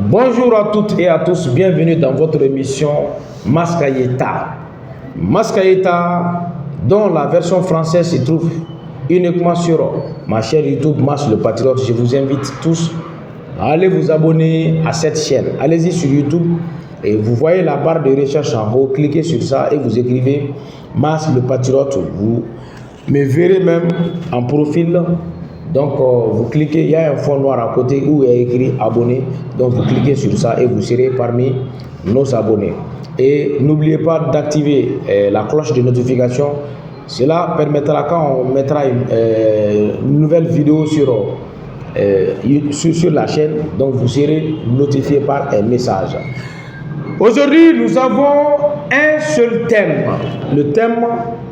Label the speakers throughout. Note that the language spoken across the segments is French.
Speaker 1: Bonjour à toutes et à tous, bienvenue dans votre émission Mascaïeta. Mascaïeta, dont la version française se trouve uniquement sur ma chaîne YouTube Mas le Patriote. Je vous invite tous à aller vous abonner à cette chaîne. Allez-y sur YouTube et vous voyez la barre de recherche en haut, cliquez sur ça et vous écrivez Mas le Patriote. Vous me verrez même en profil. Donc vous cliquez, il y a un fond noir à côté où il y a écrit abonné. Donc vous cliquez sur ça et vous serez parmi nos abonnés. Et n'oubliez pas d'activer la cloche de notification. Cela permettra, quand on mettra une nouvelle vidéo sur la chaîne, donc vous serez notifié par un message. Aujourd'hui, nous avons un seul thème. Le thème,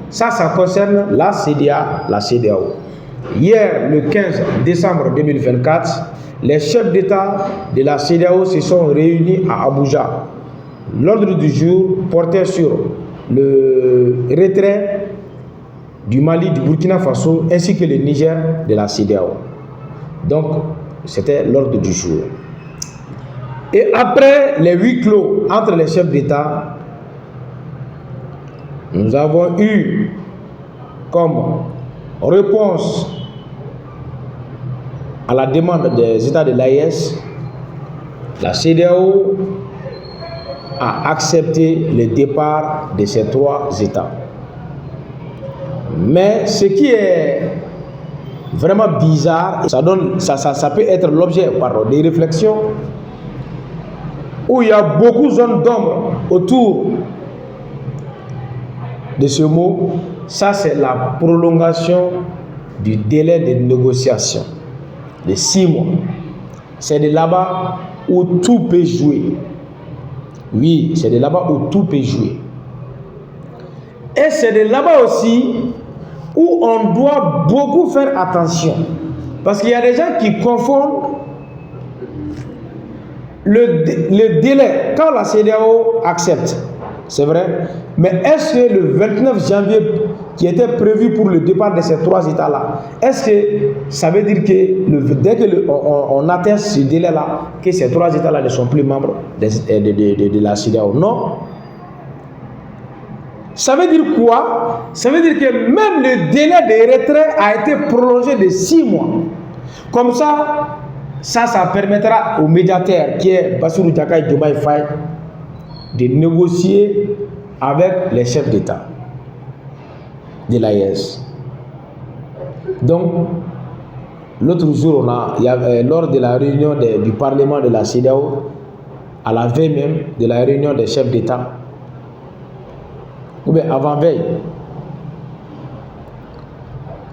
Speaker 1: ça concerne la CEDEA, la CEDEAO. Hier, le 15 décembre 2024, les chefs d'État de la CEDEAO se sont réunis à Abuja. L'ordre du jour portait sur le retrait du Mali, du Burkina Faso ainsi que le Niger de la CEDEAO. Donc, c'était l'ordre du jour. Et après les huis clos entre les chefs d'État, nous avons eu comme réponse à la demande des États de l'AES, la CEDEAO a accepté le départ de ces trois États. Mais ce qui est vraiment bizarre, ça peut être l'objet des réflexions où il y a beaucoup de zones d'ombre autour de ce mot. Ça, c'est la prolongation du délai de négociation de 6 mois. C'est de là-bas où tout peut jouer. Oui, c'est de là-bas où tout peut jouer. Et c'est de là-bas aussi où on doit beaucoup faire attention. Parce qu'il y a des gens qui confondent le délai. Quand la CEDEAO accepte, c'est vrai, mais est-ce que le 29 janvier qui était prévu pour le départ de ces trois États-là, est-ce que ça veut dire que dès qu'on atteint ce délai-là, que ces trois États-là ne sont plus membres de la CEDEAO? Non. Ça veut dire quoi? Ça veut dire que même le délai de retrait a été prolongé de 6 mois. Comme ça permettra au médiateur qui est Bassirou Diomaye Faye de négocier avec les chefs d'État de l'AES. Donc, l'autre jour, lors de la réunion du Parlement de la CEDEAO, à la veille même de la réunion des chefs d'État, ou bien avant-veille,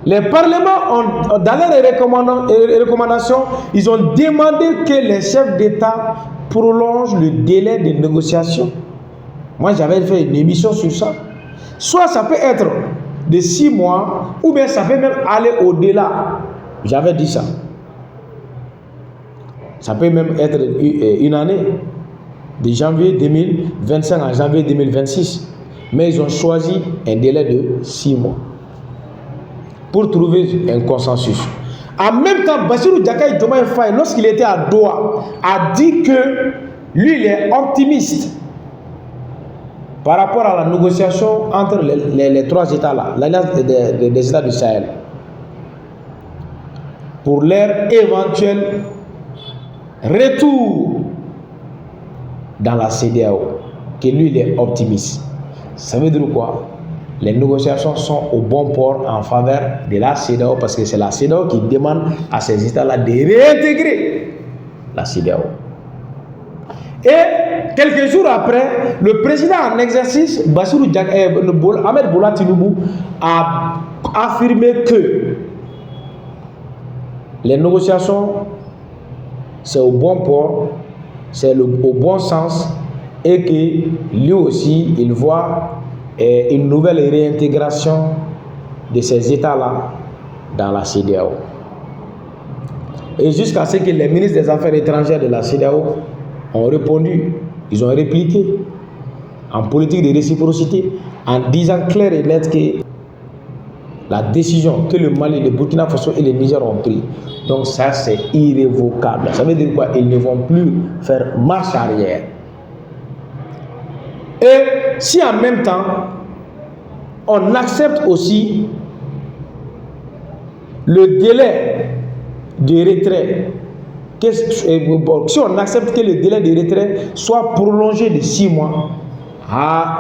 Speaker 1: les parlements, dans leurs recommandations, ils ont demandé que les chefs d'État prolongent le délai de négociation. Moi, j'avais fait une émission sur ça. Soit ça peut être de 6 mois, ou bien ça peut même aller au-delà. J'avais dit ça. Ça peut même être une année, de janvier 2025 à janvier 2026. Mais ils ont choisi un délai de 6 mois pour trouver un consensus. En même temps, Bassirou Diomaye Faye, lorsqu'il était à Doha, a dit que lui, il est optimiste par rapport à la négociation entre les trois États-là, l'alliance des États du Sahel, pour leur éventuel retour dans la CEDEAO, que lui, il est optimiste. Ça veut dire quoi? Les négociations sont au bon port en faveur de la CEDEAO, parce que c'est la CEDEAO qui demande à ces États-là de réintégrer la CEDEAO. Et quelques jours après, le président en exercice, Ahmed Bola Tinubu, a affirmé que les négociations, c'est au bon port, c'est au bon sens, et que lui aussi, il voit une nouvelle réintégration de ces États-là dans la CEDEAO. Et jusqu'à ce que les ministres des Affaires étrangères de la CEDEAO ont répondu, ils ont répliqué en politique de réciprocité, en disant clair et net que la décision que le Mali, le Burkina Faso et le Niger ont pris. Donc ça, c'est irrévocable. Ça veut dire quoi? Ils ne vont plus faire marche arrière. Et si en même temps, on accepte aussi le délai de retrait, si on accepte que le délai de retrait soit prolongé de 6 mois,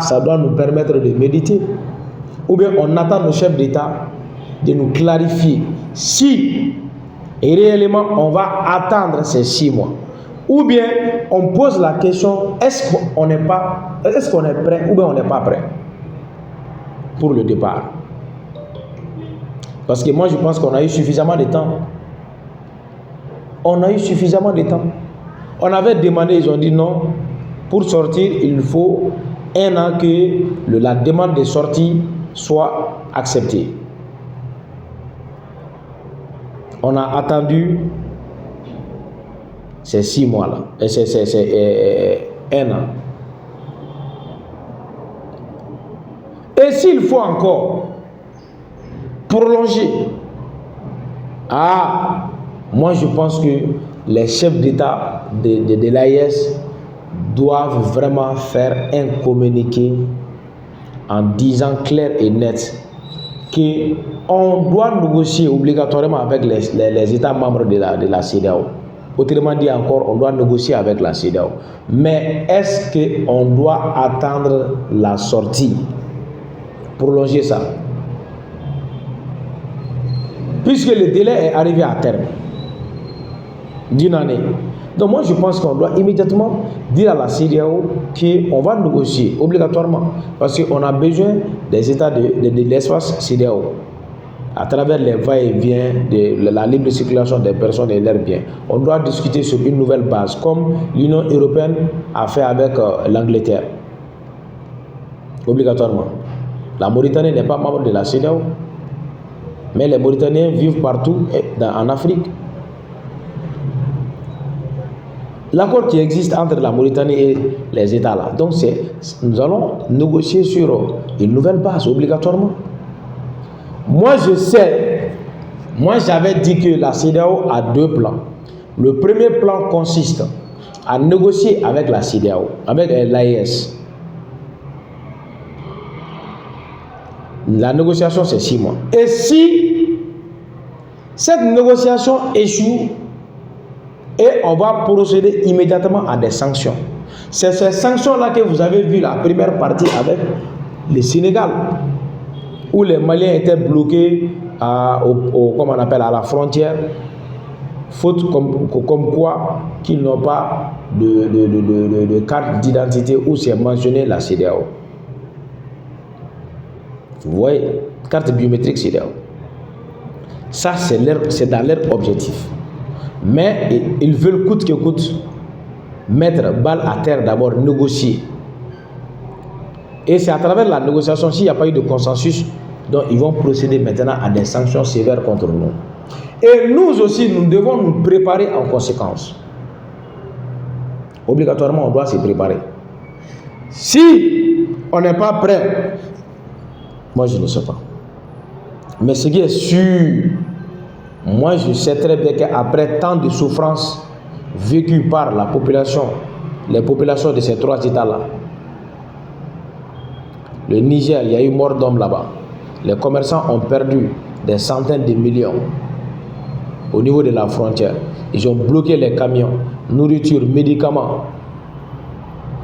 Speaker 1: ça doit nous permettre de méditer. Ou bien on attend nos chefs d'État de nous clarifier si réellement on va attendre ces 6 mois. Ou bien on pose la question, est-ce qu'on est prêt ou bien on n'est pas prêt pour le départ. Parce que moi je pense qu'on a eu suffisamment de temps. On a eu suffisamment de temps. On avait demandé, ils ont dit non. Pour sortir, il faut 1 an que la demande de sortie soit acceptée. On a attendu ces 6 mois-là. C'est 1 an. Et s'il faut encore prolonger, moi je pense que les chefs d'État de l'AES doivent vraiment faire un communiqué en disant clair et net qu'on doit négocier obligatoirement avec les États membres de la CEDEAO. Autrement dit encore, on doit négocier avec la CEDEAO. Mais est-ce qu'on doit attendre la sortie? Prolonger ça? Puisque le délai est arrivé à terme d'1 année. Donc moi je pense qu'on doit immédiatement dire à la CEDEAO qu'on va négocier obligatoirement, parce qu'on a besoin des États de l'espace CEDEAO à travers les va-et-vient de la libre circulation des personnes et leurs biens. On doit discuter sur une nouvelle base, comme l'Union européenne a fait avec l'Angleterre. Obligatoirement. La Mauritanie n'est pas membre de la CEDEAO, mais les Mauritaniens vivent partout en Afrique. L'accord qui existe entre la Mauritanie et les États là, donc nous allons négocier sur une nouvelle base obligatoirement. Moi j'avais dit que la CEDEAO a 2 plans. Le premier plan consiste à négocier avec la CEDEAO, avec l'AES. La négociation c'est 6 mois. Et si cette négociation échoue, et on va procéder immédiatement à des sanctions. C'est ces sanctions-là que vous avez vu la première partie avec le Sénégal, où les Maliens étaient bloqués comme on appelle, à la frontière, faute comme quoi qu'ils n'ont pas de carte d'identité où c'est mentionné la CEDEAO. Vous voyez, carte biométrique CEDEAO. Ça, c'est dans leur objectif. Mais ils veulent coûte que coûte mettre balle à terre, d'abord négocier. Et c'est à travers la négociation, s'il n'y a pas eu de consensus, donc ils vont procéder maintenant à des sanctions sévères contre nous. Et nous aussi, nous devons nous préparer en conséquence. Obligatoirement, on doit se préparer. Si on n'est pas prêt, moi je ne sais pas. Mais ce qui est sûr, moi je sais très bien qu'après tant de souffrances vécues par la population, les populations de ces 3 États-là, le Niger, il y a eu mort d'hommes là-bas. Les commerçants ont perdu des centaines de millions au niveau de la frontière. Ils ont bloqué les camions, nourriture, médicaments,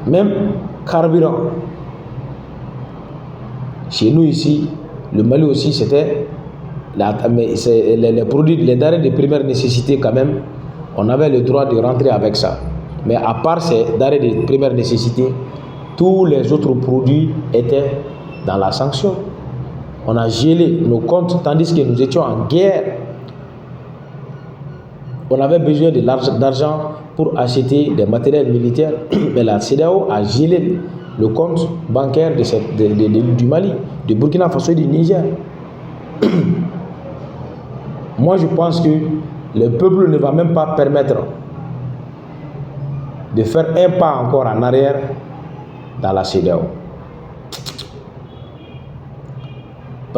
Speaker 1: même carburant. Chez nous ici, le Mali aussi, c'était les produits, les denrées de première nécessité quand même, on avait le droit de rentrer avec ça. Mais à part ces denrées de première nécessité, tous les autres produits étaient dans la sanction. On a gelé nos comptes tandis que nous étions en guerre. On avait besoin d'argent pour acheter des matériels militaires, mais la CEDEAO a gelé le compte bancaire du Mali, du Burkina Faso et du Niger. Moi, je pense que le peuple ne va même pas permettre de faire un pas encore en arrière dans la CEDEAO.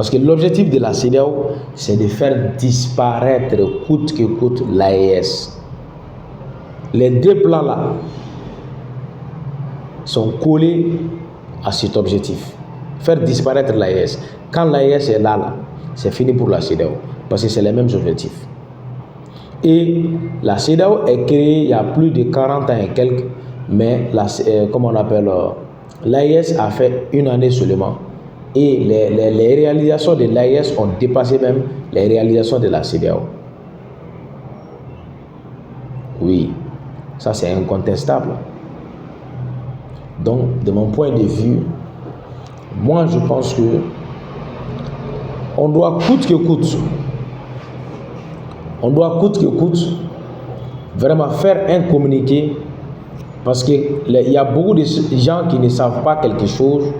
Speaker 1: Parce que l'objectif de la CEDEAO, c'est de faire disparaître coûte que coûte l'AES. Les deux plans-là sont collés à cet objectif. Faire disparaître l'AES. Quand l'AES est là, c'est fini pour la CEDEAO. Parce que c'est les mêmes objectifs. Et la CEDEAO est créée il y a plus de 40 ans et quelques. Mais l'AES a fait une année seulement. Et les réalisations de l'AES ont dépassé même les réalisations de la CEDEAO. Oui, ça c'est incontestable. Donc, de mon point de vue, moi je pense que on doit coûte que coûte, vraiment faire un communiqué, parce qu'il y a beaucoup de gens qui ne savent pas quelque chose,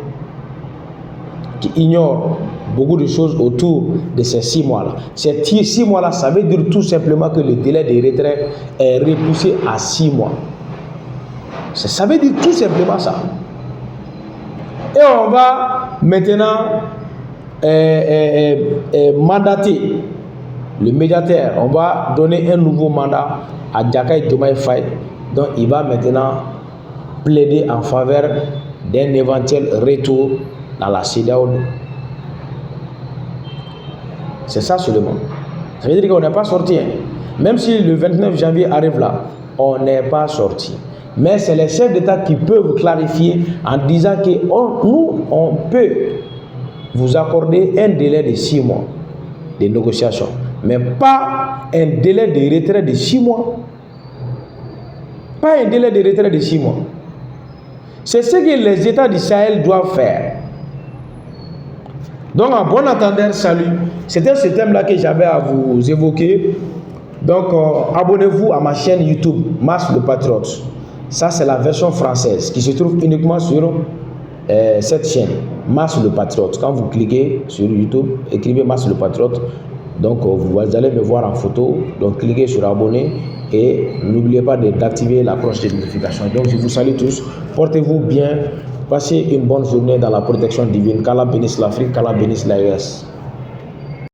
Speaker 1: qui ignorent beaucoup de choses autour de ces 6 mois-là. Ces 6 mois-là, ça veut dire tout simplement que le délai de retrait est repoussé à 6 mois. Ça veut dire tout simplement ça. Et on va maintenant mandater le médiateur. On va donner un nouveau mandat à Diakai Diomaye Faye. Donc il va maintenant plaider en faveur d'un éventuel retour dans la CEDEAO. C'est ça seulement. Ça veut dire qu'on n'est pas sorti. Même si le 29 janvier arrive là, on n'est pas sorti. Mais c'est les chefs d'État qui peuvent clarifier en disant que nous, on peut vous accorder un délai de 6 mois de négociation, mais pas un délai de retrait de 6 mois. Pas un délai de retrait de 6 mois. C'est ce que les États du Sahel doivent faire. Donc, en bon entendeur, salut. C'était ce thème-là que j'avais à vous évoquer. Donc, abonnez-vous à ma chaîne YouTube, Mars le Patriote. Ça, c'est la version française qui se trouve uniquement sur cette chaîne, Mars le Patriote. Quand vous cliquez sur YouTube, écrivez Mars le Patriote. Donc, vous allez me voir en photo. Donc, cliquez sur abonner et n'oubliez pas d'activer la cloche de notification. Donc, je vous salue tous. Portez-vous bien. Passez une bonne journée dans la protection divine. Qu'Allah bénisse l'Afrique, qu'Allah bénisse l'AES.